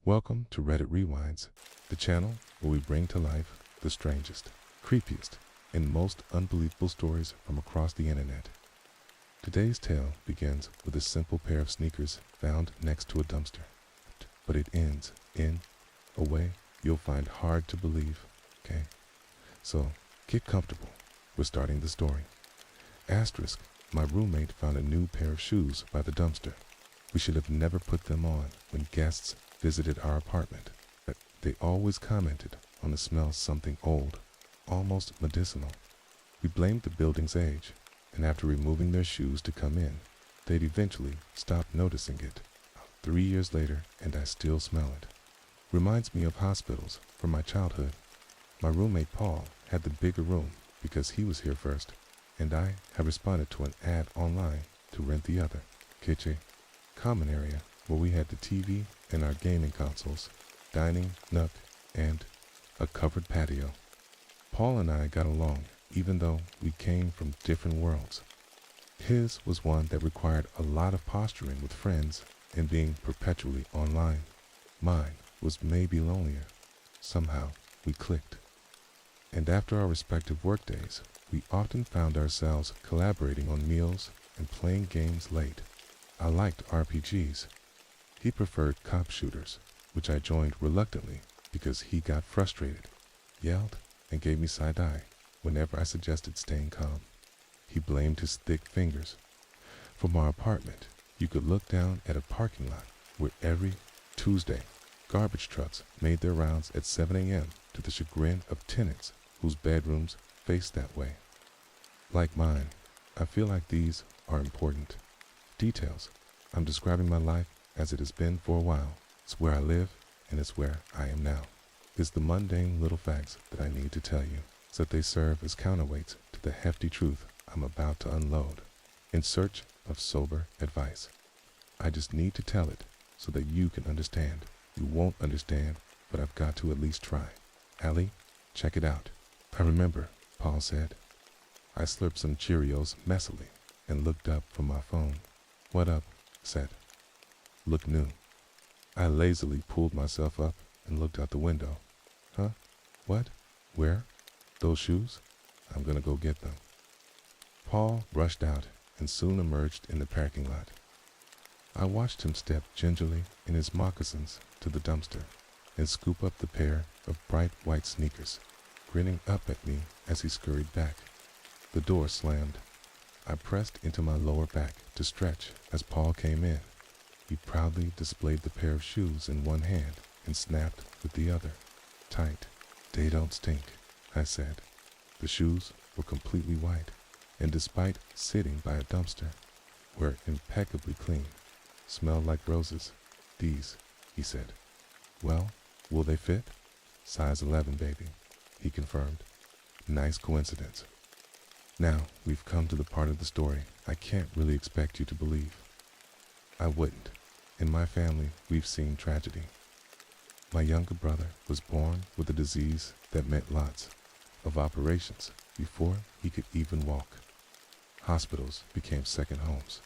Welcome to Reddit Rewinds, the channel where we bring to life the strangest, creepiest, and most unbelievable stories from across the internet. Today's tale begins with a simple pair of sneakers found next to a dumpster, but it ends in a way you'll find hard to believe, okay? So, get comfortable. We're starting the story. Asterisk, my roommate found a new pair of shoes by the dumpster. We should have never put them on when guests visited our apartment. They always commented on the smell of something old, almost medicinal. We blamed the building's age, and after removing their shoes to come in, they'd eventually stopped noticing it. 3 years later, and I still smell it. Reminds me of hospitals from my childhood. My roommate Paul had the bigger room because he was here first, and I had responded to an ad online to rent the other, kitchen, common area where we had the TV and our gaming consoles, dining, nook, and a covered patio. Paul and I got along even though we came from different worlds. His was one that required a lot of posturing with friends and being perpetually online. Mine was maybe lonelier. Somehow we clicked. And after our respective workdays, we often found ourselves collaborating on meals and playing games late. I liked RPGs. He preferred cop shooters, which I joined reluctantly because he got frustrated, yelled, and gave me side-eye whenever I suggested staying calm. He blamed his thick fingers. From our apartment, you could look down at a parking lot where every Tuesday, garbage trucks made their rounds at 7 a.m. to the chagrin of tenants whose bedrooms faced that way. Like mine, I feel like these are important details. I'm describing my life as it has been for a while. It's where I live, and it's where I am now. It's the mundane little facts that I need to tell you, so that they serve as counterweights to the hefty truth I'm about to unload, in search of sober advice. I just need to tell it so that you can understand. You won't understand, but I've got to at least try. Allie, check it out. I remember, Paul said. I slurped some Cheerios messily and looked up from my phone. What up? Said. Look new. I lazily pulled myself up and looked out the window. Huh? What? Where? Those shoes? I'm gonna go get them. Paul rushed out and soon emerged in the parking lot. I watched him step gingerly in his moccasins to the dumpster and scoop up the pair of bright white sneakers, grinning up at me as he scurried back. The door slammed. I pressed into my lower back to stretch as Paul came in. He proudly displayed the pair of shoes in one hand and snapped with the other. Tight. They don't stink, I said. The shoes were completely white, and despite sitting by a dumpster, were impeccably clean. Smelled like roses. These, he said. Well, will they fit? Size 11, baby, he confirmed. Nice coincidence. Now, we've come to the part of the story I can't really expect you to believe. I wouldn't. In my family, we've seen tragedy. My younger brother was born with a disease that meant lots of operations before he could even walk. Hospitals became second homes.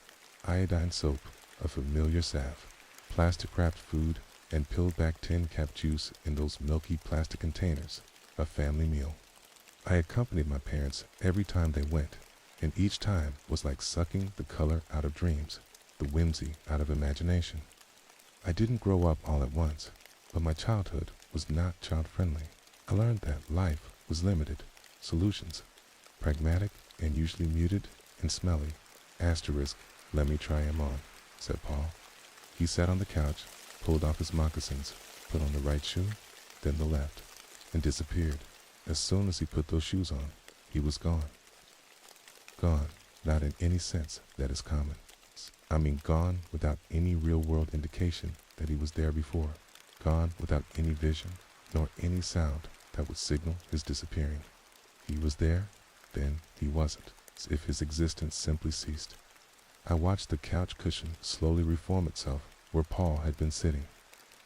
Iodine soap, a familiar salve, plastic-wrapped food, and peeled-back tin-cap juice in those milky plastic containers, a family meal. I accompanied my parents every time they went, and each time was like sucking the color out of dreams, the whimsy out of imagination. I didn't grow up all at once, but my childhood was not child-friendly. I learned that life was limited, solutions, pragmatic and usually muted and smelly. Asterisk, let me try him on, said Paul. He sat on the couch, pulled off his moccasins, put on the right shoe, then the left, and disappeared. As soon as he put those shoes on, he was gone. Gone, not in any sense that is common. I mean gone without any real-world indication that he was there before. Gone without any vision, nor any sound that would signal his disappearing. He was there, then he wasn't, as if his existence simply ceased. I watched the couch cushion slowly reform itself where Paul had been sitting.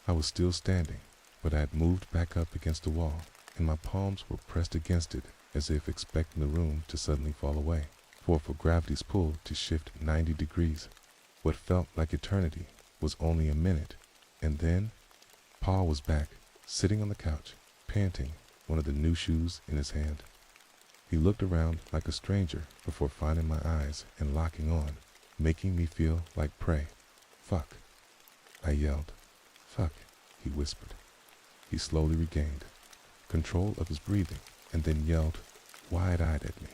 I was still standing, but I had moved back up against the wall, and my palms were pressed against it as if expecting the room to suddenly fall away, for gravity's pull to shift 90 degrees. What felt like eternity was only a minute, and then Paul was back, sitting on the couch, panting, one of the new shoes in his hand. He looked around like a stranger before finding my eyes and locking on, making me feel like prey. "Fuck," I yelled. "Fuck," he whispered. He slowly regained control of his breathing and then yelled wide-eyed at me.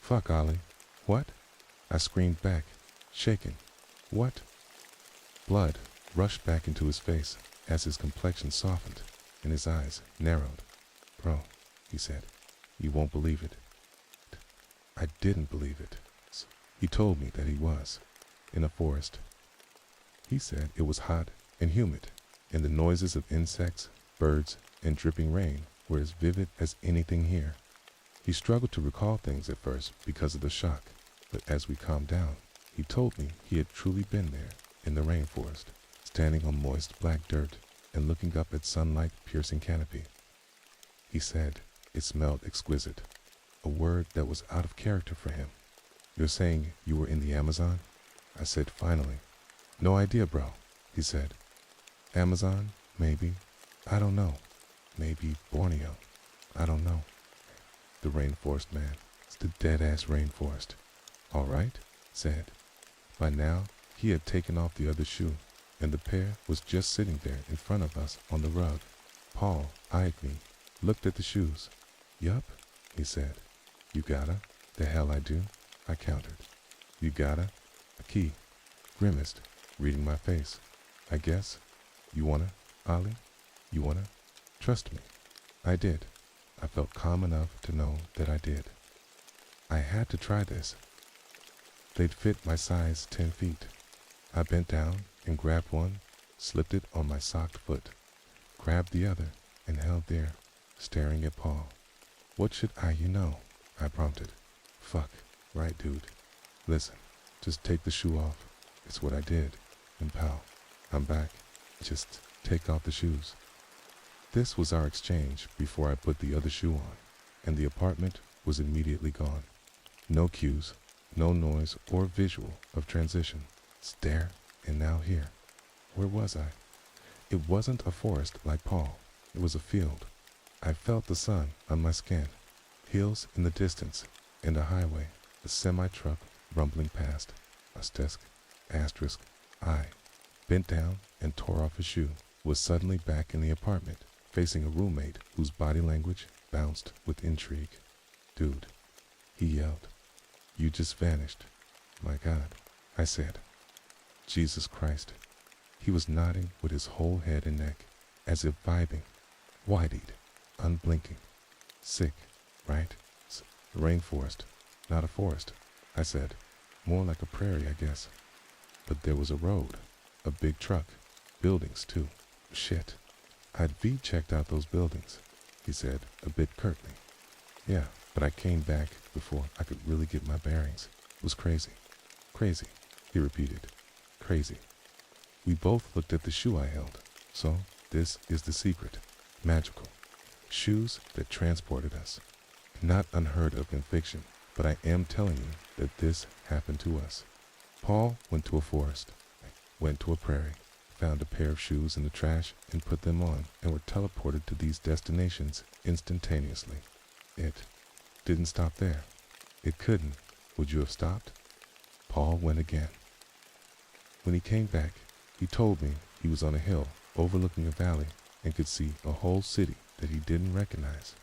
"Fuck, Ollie." "What?" I screamed back, shaken. "What?" Blood rushed back into his face as his complexion softened and his eyes narrowed. "Bro," he said, "you won't believe it." I didn't believe it. He told me that he was in a forest. He said it was hot and humid, and the noises of insects, birds, and dripping rain were as vivid as anything here. He struggled to recall things at first because of the shock, but as we calmed down, he told me he had truly been there in the rainforest, standing on moist black dirt and looking up at sunlight-piercing canopy. He said it smelled exquisite, a word that was out of character for him. "You're saying you were in the Amazon?" I said finally. "No idea, bro," he said. "Amazon, maybe. I don't know. Maybe Borneo. I don't know." "The rainforest, man. It's the dead-ass rainforest." "All right," said. By now, he had taken off the other shoe, and the pair was just sitting there in front of us on the rug. Paul eyed me, looked at the shoes. "Yup," he said. "You gotta?" "The hell I do," I countered. "You gotta?" A key grimaced, reading my face. "I guess. You wanna, Ollie? You wanna?" "Trust me." I did. I felt calm enough to know that I did. I had to try this. They'd fit my size 10 feet. I bent down and grabbed one, slipped it on my socked foot, grabbed the other, and held there, staring at Paul. "What should you know?" I prompted. "Fuck, right, dude. Listen, just take the shoe off." It's what I did. And pal, I'm back. Just take off the shoes. This was our exchange before I put the other shoe on, and the apartment was immediately gone. No cues, no noise or visual of transition. It's there and now here. Where was I? It wasn't a forest like Paul. It was a field. I felt the sun on my skin, hills in the distance, and a highway, a semi-truck rumbling past. Asterisk, I, bent down and tore off a shoe, was suddenly back in the apartment, facing a roommate whose body language bounced with intrigue. "Dude," he yelled, "you just vanished." "My God," I said. "Jesus Christ." He was nodding with his whole head and neck, as if vibing, wide-eyed, unblinking. "Sick, right? Rainforest, not a forest," I said. "More like a prairie, I guess." But there was a road, a big truck, buildings too. Shit. I'd V-checked out those buildings, he said, a bit curtly. "Yeah, but I came back before I could really get my bearings. It was crazy." "Crazy," he repeated. "Crazy." We both looked at the shoe I held. So, this is the secret. Magical. Shoes that transported us. Not unheard of in fiction, but I am telling you that this happened to us. Paul went to a forest, went to a prairie, found a pair of shoes in the trash and put them on, and were teleported to these destinations instantaneously. It didn't stop there. It couldn't. Would you have stopped? Paul went again. When he came back, he told me he was on a hill overlooking a valley and could see a whole city that he didn't recognize.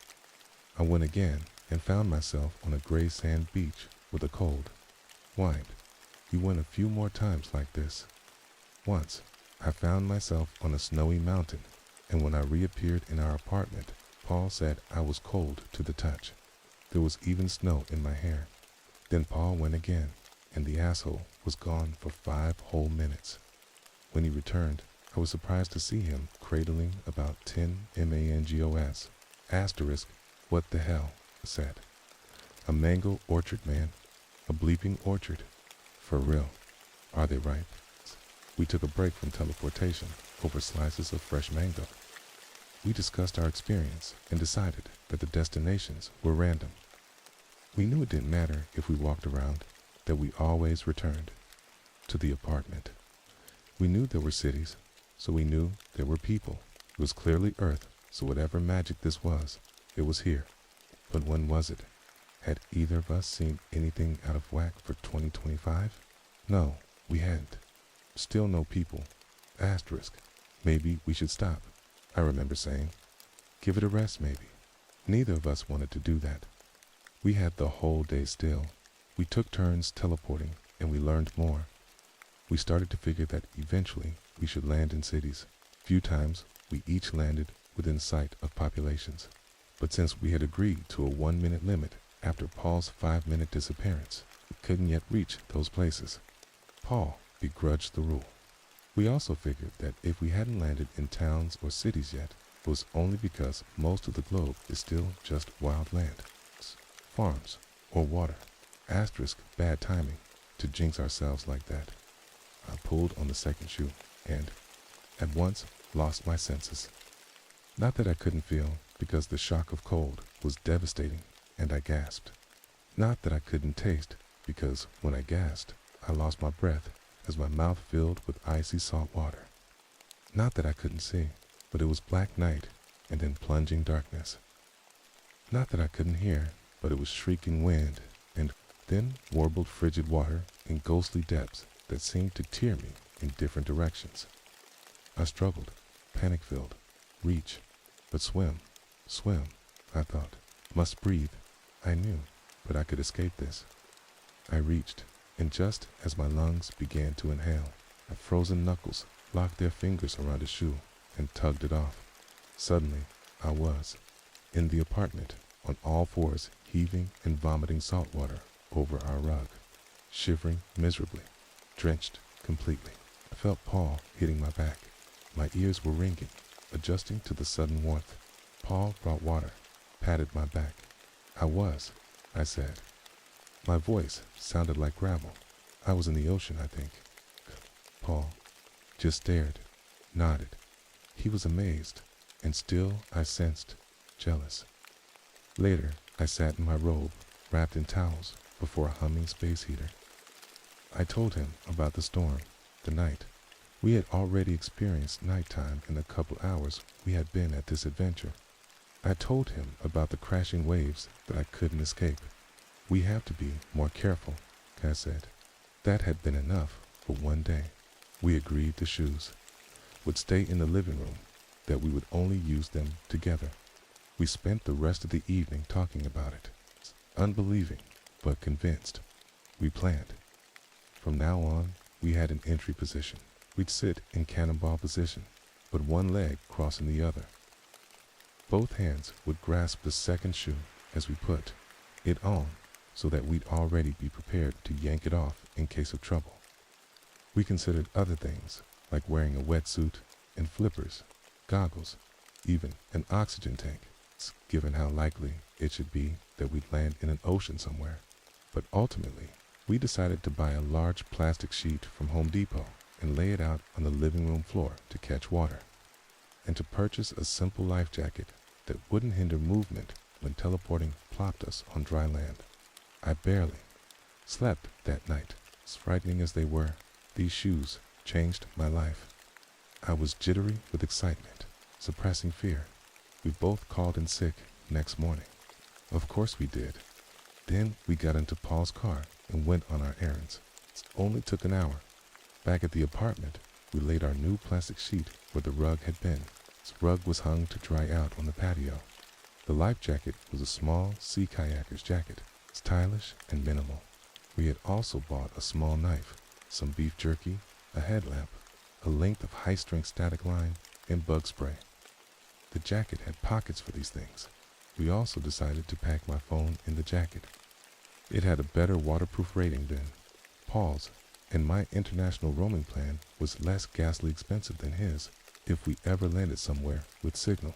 I went again and found myself on a gray sand beach with a cold. Whined. He went a few more times like this. Once, I found myself on a snowy mountain, and when I reappeared in our apartment, Paul said I was cold to the touch. There was even snow in my hair. Then Paul went again, and the asshole was gone for 5 whole minutes. When he returned, I was surprised to see him cradling about 10 mangos. Asterisk, what the hell, I said. A mango orchard, man. A bleeping orchard. For real. Are they ripe? We took a break from teleportation over slices of fresh mango. We discussed our experience and decided that the destinations were random. We knew it didn't matter if we walked around, that we always returned to the apartment. We knew there were cities, so we knew there were people, It was clearly Earth, so whatever magic this was, it was here. But when was it? Had either of us seen anything out of whack for 2025? No, we hadn't. Still no people. Asterisk. Maybe we should stop, I remember saying. Give it a rest, maybe. Neither of us wanted to do that. We had the whole day still. We took turns teleporting, and we learned more. We started to figure that eventually we should land in cities. Few times we each landed within sight of populations. But since we had agreed to a 1-minute limit after Paul's 5-minute disappearance, we couldn't yet reach those places. Paul begrudged the rule. We also figured that if we hadn't landed in towns or cities yet, it was only because most of the globe is still just wild land, farms, or water. Asterisk bad timing to jinx ourselves like that. I pulled on the second shoe and, at once, lost my senses. Not that I couldn't feel, because the shock of cold was devastating, and I gasped. Not that I couldn't taste, because when I gasped, I lost my breath as my mouth filled with icy salt water. Not that I couldn't see, but it was black night and then plunging darkness. Not that I couldn't hear, but it was shrieking wind and then warbled frigid water in ghostly depths that seemed to tear me in different directions. I struggled, panic-filled, reach, but swim, I thought. Must breathe. I knew, but I could escape this. I reached, and just as my lungs began to inhale, my frozen knuckles locked their fingers around a shoe and tugged it off. Suddenly, I was in the apartment, on all fours, heaving and vomiting salt water over our rug, shivering miserably, drenched completely. I felt Paul hitting my back. My ears were ringing, adjusting to the sudden warmth. Paul brought water, patted my back. I said. My voice sounded like gravel. I was in the ocean, I think. Paul just stared, nodded. He was amazed, and still I sensed jealous. Later, I sat in my robe, wrapped in towels, before a humming space heater. I told him about the storm, the night. We had already experienced nighttime in the couple hours we had been at this adventure. I told him about the crashing waves that I couldn't escape. We have to be more careful, I said. That had been enough for one day. We agreed the shoes would stay in the living room, that we would only use them together. We spent the rest of the evening talking about it, unbelieving but convinced. We planned. From now on, we had an entry position. We'd sit in cannonball position, but one leg crossing the other. Both hands would grasp the second shoe as we put it on, so that we'd already be prepared to yank it off in case of trouble. We considered other things, like wearing a wetsuit and flippers, goggles, even an oxygen tank, given how likely it should be that we'd land in an ocean somewhere. But ultimately, we decided to buy a large plastic sheet from Home Depot and lay it out on the living room floor to catch water, and to purchase a simple life jacket that wouldn't hinder movement when teleporting plopped us on dry land. I barely slept that night. As frightening as they were, these shoes changed my life. I was jittery with excitement, suppressing fear. We both called in sick next morning. Of course we did. Then we got into Paul's car and went on our errands. It only took an hour. Back at the apartment, we laid our new plastic sheet where the rug had been. This rug was hung to dry out on the patio. The life jacket was a small sea kayaker's jacket, stylish and minimal. We had also bought a small knife, some beef jerky, a headlamp, a length of high-strength static line, and bug spray. The jacket had pockets for these things. We also decided to pack my phone in the jacket. It had a better waterproof rating than Paul's, and my international roaming plan was less ghastly expensive than his if we ever landed somewhere with signal.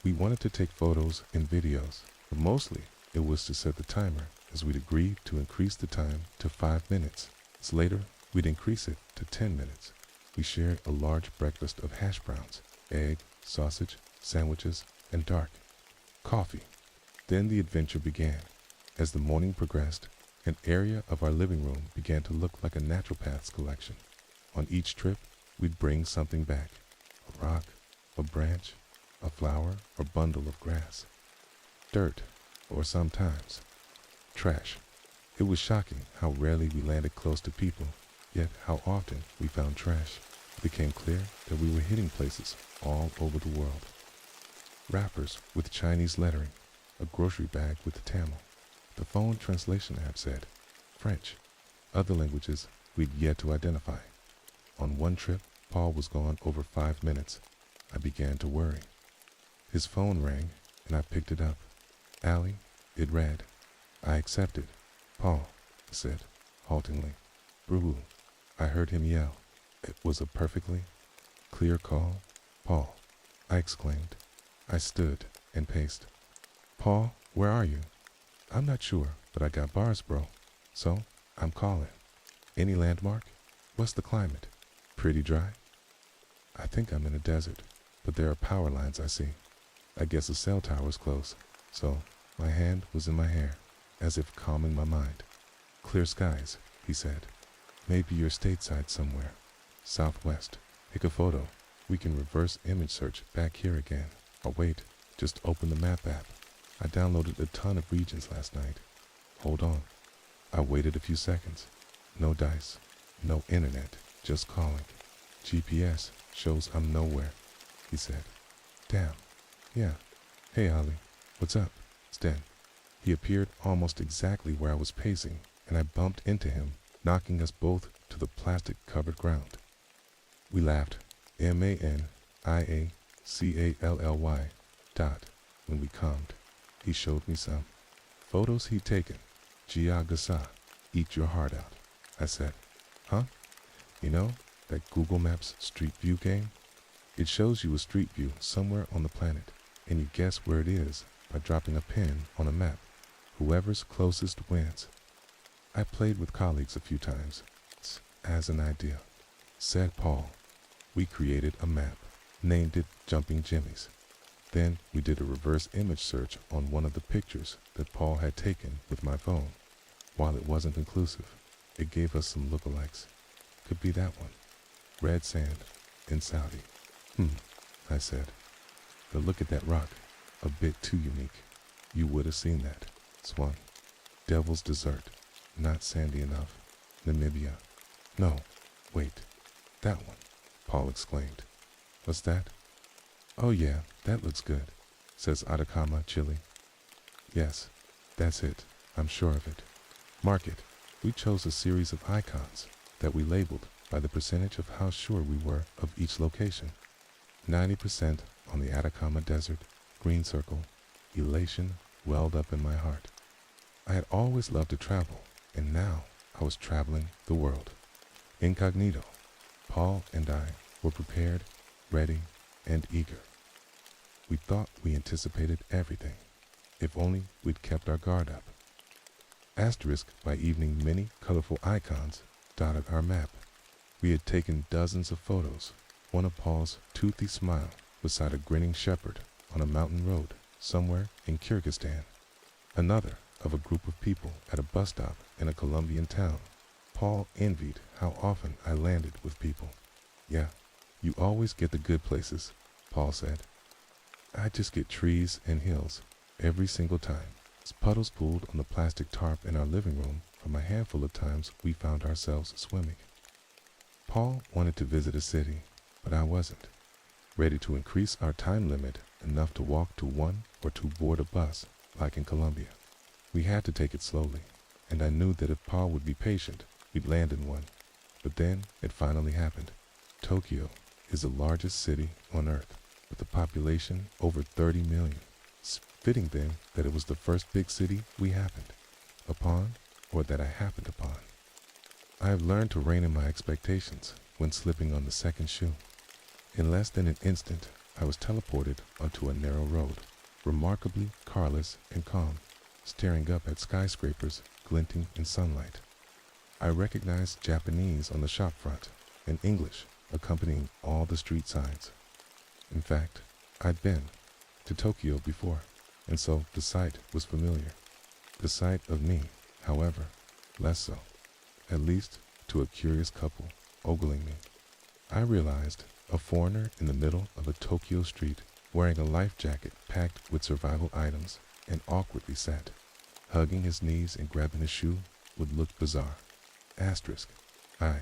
We wanted to take photos and videos, but mostly it was to set the timer, as we'd agreed to increase the time to 5 minutes. So later, we'd increase it to 10 minutes. We shared a large breakfast of hash browns, egg, sausage, sandwiches, and dark coffee. Then the adventure began. As the morning progressed, an area of our living room began to look like a naturopath's collection. On each trip, we'd bring something back: a rock, a branch, a flower, or bundle of grass. Dirt, or sometimes trash. It was shocking how rarely we landed close to people, yet how often we found trash. It became clear that we were hitting places all over the world. Wrappers with Chinese lettering, a grocery bag with Tamil. The phone translation app said French, other languages we'd yet to identify. On one trip, Paul was gone over 5 minutes. I began to worry. His phone rang, and I picked it up. Allie, it read. I accepted. Paul, I said, haltingly. Brew. I heard him yell. It was a perfectly clear call. Paul, I exclaimed. I stood and paced. Paul, where are you? I'm not sure, but I got bars, bro. So, I'm calling. Any landmark? What's the climate? Pretty dry? I think I'm in a desert, but there are power lines I see. I guess a cell tower's close. So, my hand was in my hair, as if calming my mind. Clear skies, he said. Maybe you're stateside somewhere. Southwest. Take a photo. We can reverse image search back here again. Or wait, just open the map app. I downloaded a ton of regions last night. Hold on. I waited a few seconds. No dice. No internet. Just calling. GPS shows I'm nowhere, he said. Damn. Yeah. Hey, Ollie. What's up? Sten. He appeared almost exactly where I was pacing, and I bumped into him, knocking us both to the plastic-covered ground. We laughed, MANIACALLY, when we calmed. He showed me some photos he'd taken. Gia Gasa, eat your heart out, I said. Huh? You know, that Google Maps Street View game? It shows you a street view somewhere on the planet, and you guess where it is by dropping a pin on a map. Whoever's closest wins. I played with colleagues a few times, as an idea, said Paul. We created a map, named it Jumping Jimmy's. Then we did a reverse image search on one of the pictures that Paul had taken with my phone. While it wasn't inclusive, it gave us some lookalikes. Could be that one. Red sand in Saudi. I said. But look at that rock. A bit too unique. You would have seen that. Swan. Devil's Desert. Not sandy enough. Namibia. No. Wait. That one. Paul exclaimed. What's that? Oh yeah, that looks good, says Atacama, Chile. Yes, that's it. I'm sure of it. Mark it. We chose a series of icons that we labeled by the percentage of how sure we were of each location. 90% on the Atacama Desert, green circle, elation welled up in my heart. I had always loved to travel, and now I was traveling the world. Incognito, Paul and I were prepared, ready, and eager. We thought we anticipated everything, if only we'd kept our guard up. Asterisk by evening, many colorful icons dotted our map. We had taken dozens of photos, one of Paul's toothy smile beside a grinning shepherd on a mountain road somewhere in Kyrgyzstan. Another of a group of people at a bus stop in a Colombian town. Paul envied how often I landed with people. Yeah, you always get the good places, Paul said. I just get trees and hills every single time. As puddles pooled on the plastic tarp in our living room from a handful of times we found ourselves swimming. Paul wanted to visit a city, but I wasn't. Ready to increase our time limit enough to walk to one or to board a bus, like in Colombia. We had to take it slowly, and I knew that if Paul would be patient, we'd land in one. But then it finally happened. Tokyo is the largest city on Earth, with a population over 30 million. It's fitting then that it was the first big city we happened upon, or that I happened upon. I have learned to rein in my expectations when slipping on the second shoe. In less than an instant, I was teleported onto a narrow road, remarkably carless and calm, staring up at skyscrapers glinting in sunlight. I recognized Japanese on the shop front and English accompanying all the street signs. In fact, I'd been to Tokyo before, and so the sight was familiar. The sight of me, however, less so, at least to a curious couple ogling me. I realized A foreigner in the middle of a Tokyo street wearing a life jacket packed with survival items and awkwardly sat. Hugging his knees and grabbing a shoe would look bizarre. Asterisk. I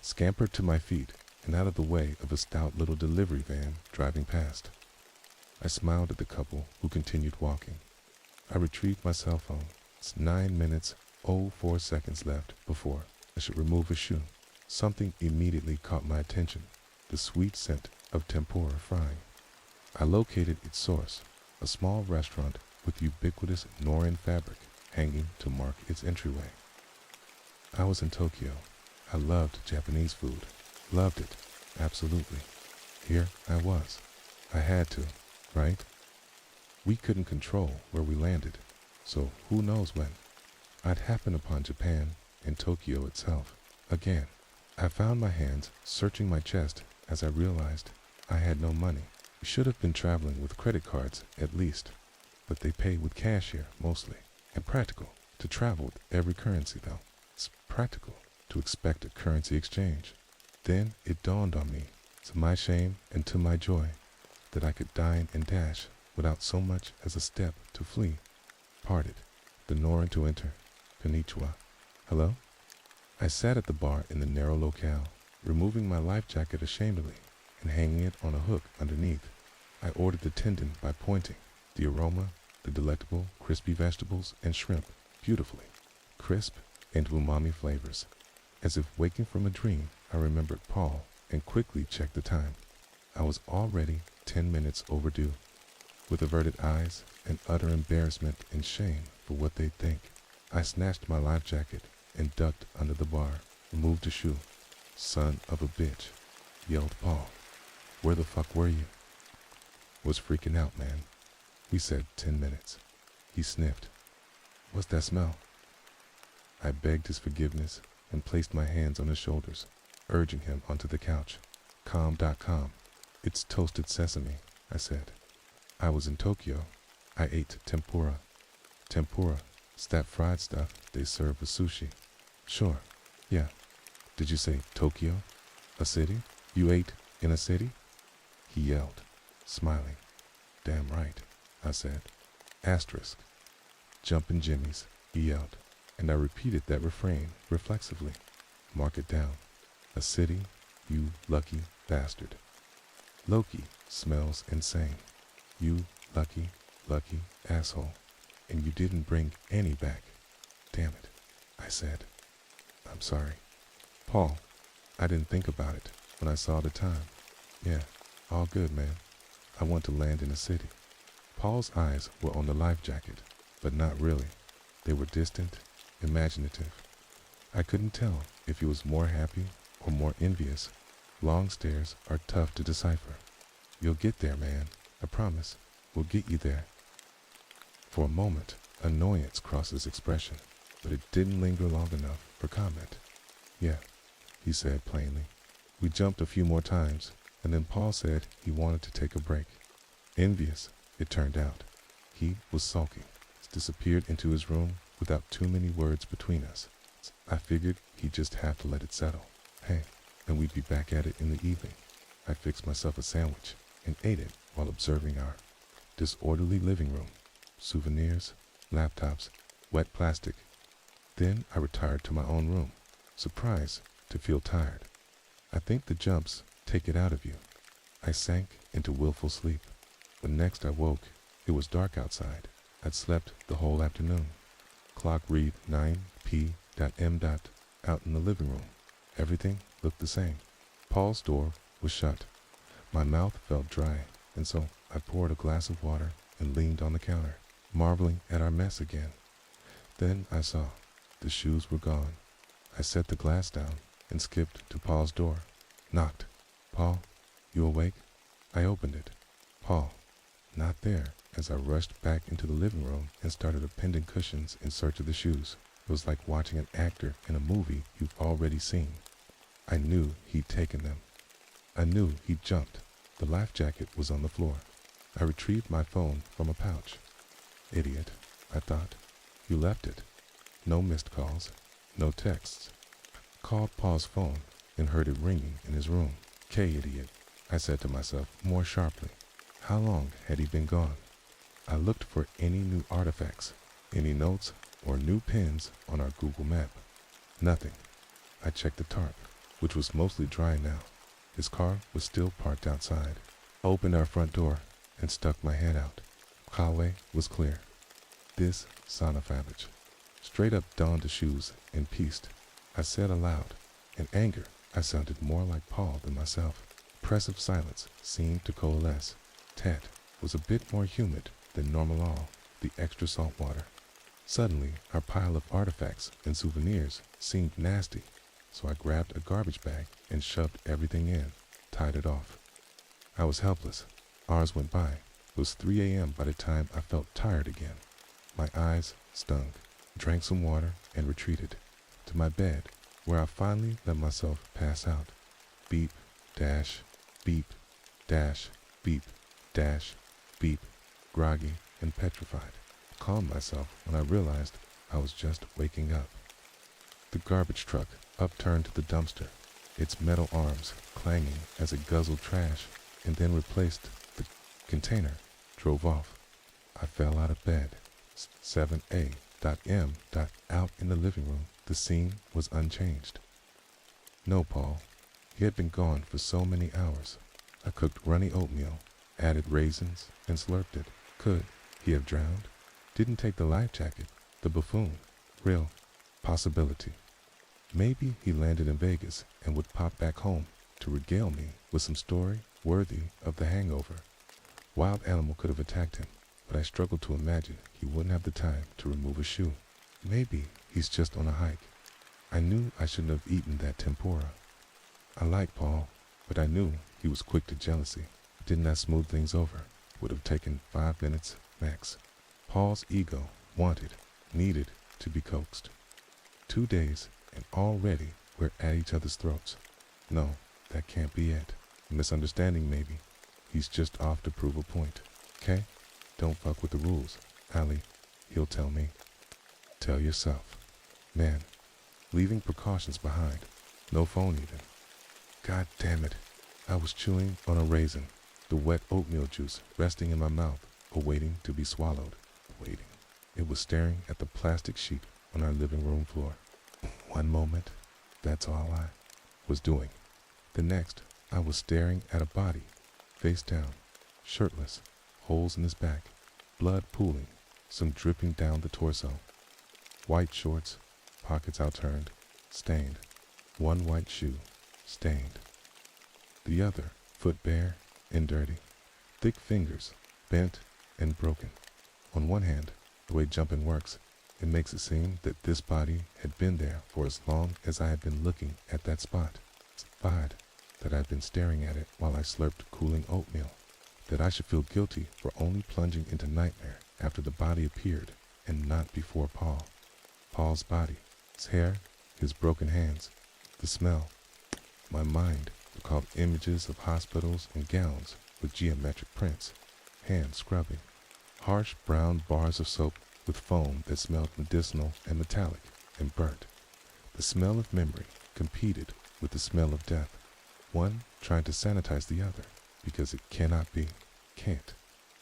scampered to my feet and out of the way of a stout little delivery van driving past. I smiled at the couple who continued walking. I retrieved my cell phone. It's 9 minutes, 04 seconds left before I should remove a shoe. Something immediately caught my attention, the sweet scent of tempura frying. I located its source, a small restaurant with ubiquitous Norin fabric hanging to mark its entryway. I was in Tokyo. I loved Japanese food. Loved it. Absolutely. Here I was. I had to, right? We couldn't control where we landed, so who knows when. I'd happen upon Japan and Tokyo itself. Again, I found my hands searching my chest as I realized I had no money. We should have been traveling with credit cards at least, but they pay with cash here mostly. And practical to travel with every currency though. It's practical to expect a currency exchange. Then it dawned on me, to my shame and to my joy, that I could dine and dash without so much as a step to flee. Parted, the Norin to enter. Konnichiwa. Hello? I sat at the bar in the narrow locale, removing my life jacket ashamedly and hanging it on a hook underneath. I ordered the tendon by pointing. The aroma, the delectable, crispy vegetables and shrimp, beautifully crisp and umami flavors. As if waking from a dream, I remembered Paul and quickly checked the time. I was already 10 minutes overdue. With averted eyes and utter embarrassment and shame for what they'd think, I snatched my life jacket and ducked under the bar, removed a shoe. Son of a bitch, yelled Paul. Where the fuck were you? Was freaking out, man. We said 10 minutes. He sniffed. What's that smell? I begged his forgiveness and placed my hands on his shoulders, urging him onto the couch. Calm. It's toasted sesame, I said. I was in Tokyo. I ate tempura. Tempura, it's that fried stuff they serve with sushi. Sure, yeah. Did you say Tokyo? A city? You ate in a city? He yelled, smiling. Damn right, I said. Asterisk. Jumpin' jimmies, he yelled, and I repeated that refrain reflexively. Mark it down. A city, you lucky bastard. Loki smells insane. You lucky asshole. And you didn't bring any back. Damn it, I said. I'm sorry. Paul, I didn't think about it when I saw the time. Yeah, all good, man. I want to land in a city. Paul's eyes were on the life jacket, but not really. They were distant, imaginative. I couldn't tell if he was more happy or more envious. Long stares are tough to decipher. You'll get there, man. I promise. We'll get you there. For a moment, annoyance crossed his expression, but it didn't linger long enough for comment. Yeah, he said plainly. We jumped a few more times, and then Paul said he wanted to take a break. Envious, it turned out. He was sulking, disappeared into his room without too many words between us. I figured he'd just have to let it settle. Hey, and we'd be back at it in the evening. I fixed myself a sandwich and ate it while observing our disorderly living room. Souvenirs, laptops, wet plastic. Then I retired to my own room, surprised to feel tired. I think the jumps take it out of you. I sank into willful sleep. When next I woke, it was dark outside. I'd slept the whole afternoon. Clock read 9 p.m. out in the living room. Everything looked the same. Paul's door was shut. My mouth felt dry, and so I poured a glass of water and leaned on the counter, marveling at our mess again. Then I saw the shoes were gone. I set the glass down and skipped to Paul's door. Knocked. Paul, you awake? I opened it. Paul, not there, as I rushed back into the living room and started appending cushions in search of the shoes. It was like watching an actor in a movie you've already seen. I knew he'd taken them. I knew he'd jumped. The life jacket was on the floor. I retrieved my phone from a pouch. Idiot, I thought. You left it. No missed calls, no texts. Called Paul's phone and heard it ringing in his room. K, idiot, I said to myself more sharply. How long had he been gone? I looked for any new artifacts, any notes, or new pins on our Google map. Nothing. I checked the tarp, which was mostly dry now. His car was still parked outside. I opened our front door and stuck my head out. Highway was clear. This son of Savage. Straight up donned the shoes and pieced. I said aloud. In anger, I sounded more like Paul than myself. Oppressive silence seemed to coalesce. Tet was a bit more humid than normal all, the extra salt water. Suddenly, our pile of artifacts and souvenirs seemed nasty, so I grabbed a garbage bag and shoved everything in, tied it off. I was helpless. Hours went by. It was 3 a.m. by the time I felt tired again. My eyes stung, drank some water, and retreated to my bed, where I finally let myself pass out. Beep, dash, beep, dash, beep, dash, beep, groggy and petrified. I calmed myself when I realized I was just waking up. The garbage truck upturned to the dumpster, its metal arms clanging as it guzzled trash, and then replaced the container, drove off. I fell out of bed. 7A.M. Out in the living room, the scene was unchanged. No Paul. He had been gone for so many hours. I cooked runny oatmeal, added raisins, and slurped it. Could he have drowned? Didn't take the life jacket. The buffoon. Real possibility. Maybe he landed in Vegas and would pop back home to regale me with some story worthy of The Hangover. Wild animal could have attacked him, but I struggled to imagine he wouldn't have the time to remove a shoe. Maybe he's just on a hike. I knew I shouldn't have eaten that tempura. I liked Paul, but I knew he was quick to jealousy. Didn't that smooth things over? Would have taken 5 minutes max. Paul's ego wanted, needed to be coaxed. 2 days, and already we're at each other's throats. No, that can't be it. Misunderstanding maybe. He's just off to prove a point. Okay? Don't fuck with the rules, Allie. He'll tell me. Tell yourself. Man, leaving precautions behind. No phone even. God damn it. I was chewing on a raisin, the wet oatmeal juice resting in my mouth, awaiting to be swallowed. Waiting. It was staring at the plastic sheet on our living room floor. One moment, that's all I was doing. The next, I was staring at a body, face down, shirtless, holes in his back, blood pooling, some dripping down the torso. White shorts, pockets outturned, stained. One white shoe, stained. The other, foot bare and dirty. Thick fingers, bent and broken. On one hand, the way jumping works, it makes it seem that this body had been there for as long as I had been looking at that spot. Odd that I'd been staring at it while I slurped cooling oatmeal. That I should feel guilty for only plunging into nightmare after the body appeared and not before Paul. Paul's body, his hair, his broken hands, the smell. My mind recalled images of hospitals and gowns with geometric prints, hands scrubbing, harsh brown bars of soap with foam that smelled medicinal and metallic and burnt. The smell of memory competed with the smell of death, one trying to sanitize the other because it cannot be, can't,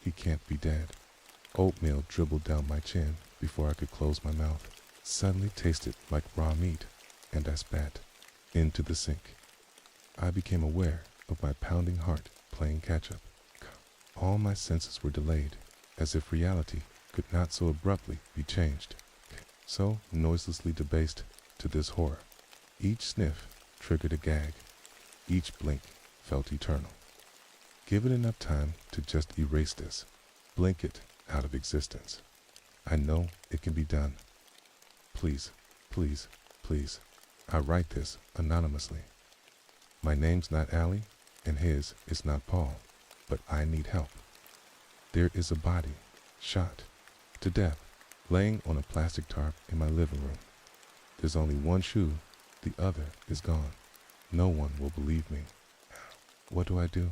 he can't be dead. Oatmeal dribbled down my chin before I could close my mouth. Suddenly tasted like raw meat, and I spat into the sink. I became aware of my pounding heart playing catch-up. All my senses were delayed, as if reality could not so abruptly be changed, so noiselessly debased to this horror. Each sniff triggered a gag. Each blink felt eternal. Give it enough time to just erase this, blink it out of existence. I know it can be done. Please, please, please. I write this anonymously. My name's not Allie, and his is not Paul, but I need help. There is a body, shot to death, laying on a plastic tarp in my living room. There's only one shoe, the other is gone. No one will believe me. What do I do?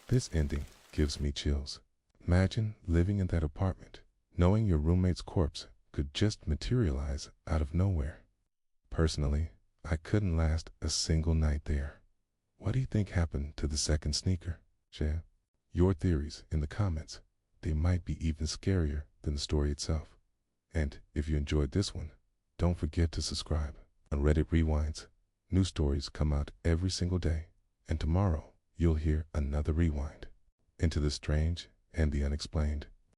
This ending gives me chills. Imagine living in that apartment, knowing your roommate's corpse could just materialize out of nowhere. Personally, I couldn't last a single night there. What What do you think happened to the second sneaker? Share your theories in the comments. They might be even scarier than the story itself. And if you enjoyed this one, don't forget to subscribe. On Reddit Rewinds, new stories come out every single day, and tomorrow you'll hear another rewind into the strange and the unexplained.